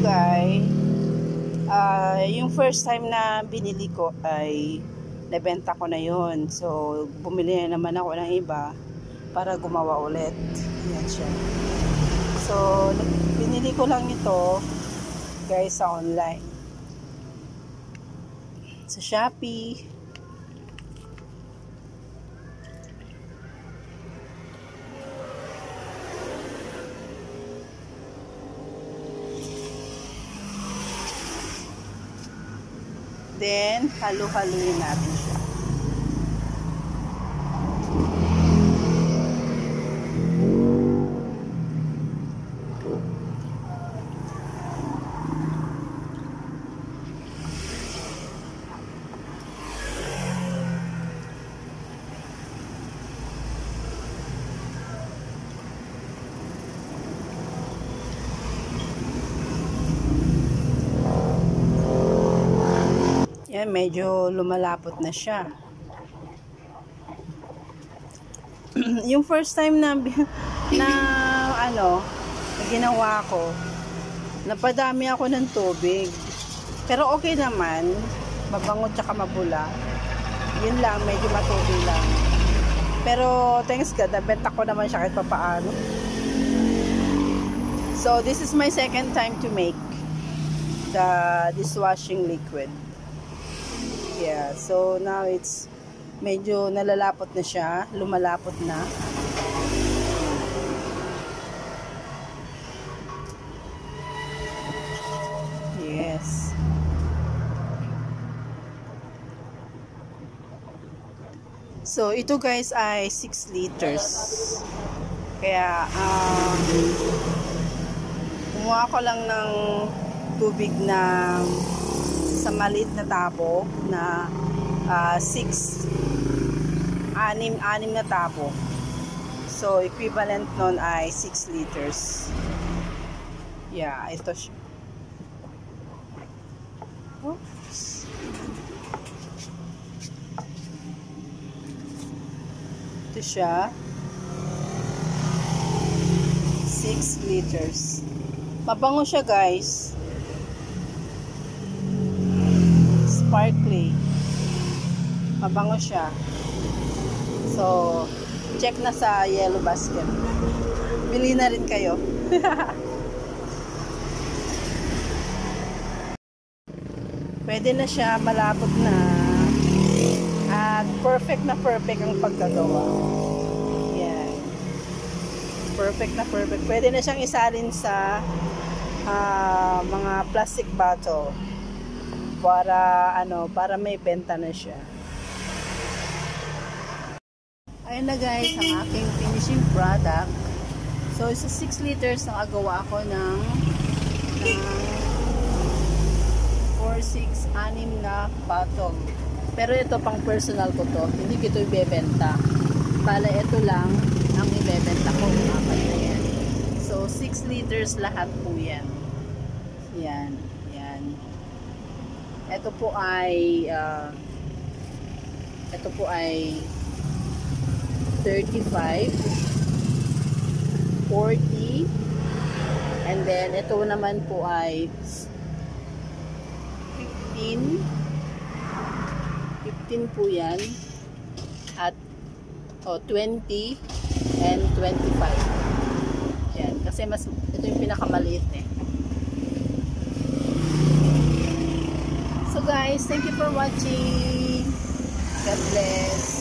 guy, yung first time na binili ko ay nabenta ko na yon. So, bumili na naman ako ng iba para gumawa ulit. Yan siya. So, binili ko lang ito guys sa online. Sa Shopee. Then, halo-haloin natin siya. Yan, medyo lumalapot na siya. Yung first time na ginawa ko, napadami ako ng tubig. Pero okay naman, mabango tsaka mabula. Yun lang, medyo matubig lang. Pero thanks God, nabenta ko naman siya kahit papaano. So this is my second time to make the dishwashing liquid. Yeah, so now it's medyo nalalapot na siya, lumalapot na. Yes. So ito guys ay 6 liters. Kaya kumuha ko lang ng tubig na sa maliit na tabo na 6 na tabo. So equivalent nun ay 6 liters. Yeah, ito siya. Oops. Ito siya. 6 liters. Mabango siya guys. Sparkly. Mabango siya. So, check na sa Yellow Basket. Bili na rin kayo. Pwede na siya, malapot na. At perfect na perfect ang pagkagawa. Yan. Perfect na perfect. Pwede na siyang isalin sa mga plastic bottle. Para may benta na siya. Ayun na guys, ang aking finishing product. So, sa 6 liters nakagawa ako ng 4, 6, 6 na bottle. Pero ito pang personal ko to. Hindi ko ito ibebenta. Bale, ito lang ang ibebenta ko. Apat na yan. So, 6 liters lahat po yan. Yan. Ito po ay 35, 40, and then ito naman po ay 15 po yan, at 20 and 25. Yan, kasi ito yung pinakamaliit eh. So guys, thank you for watching. God bless.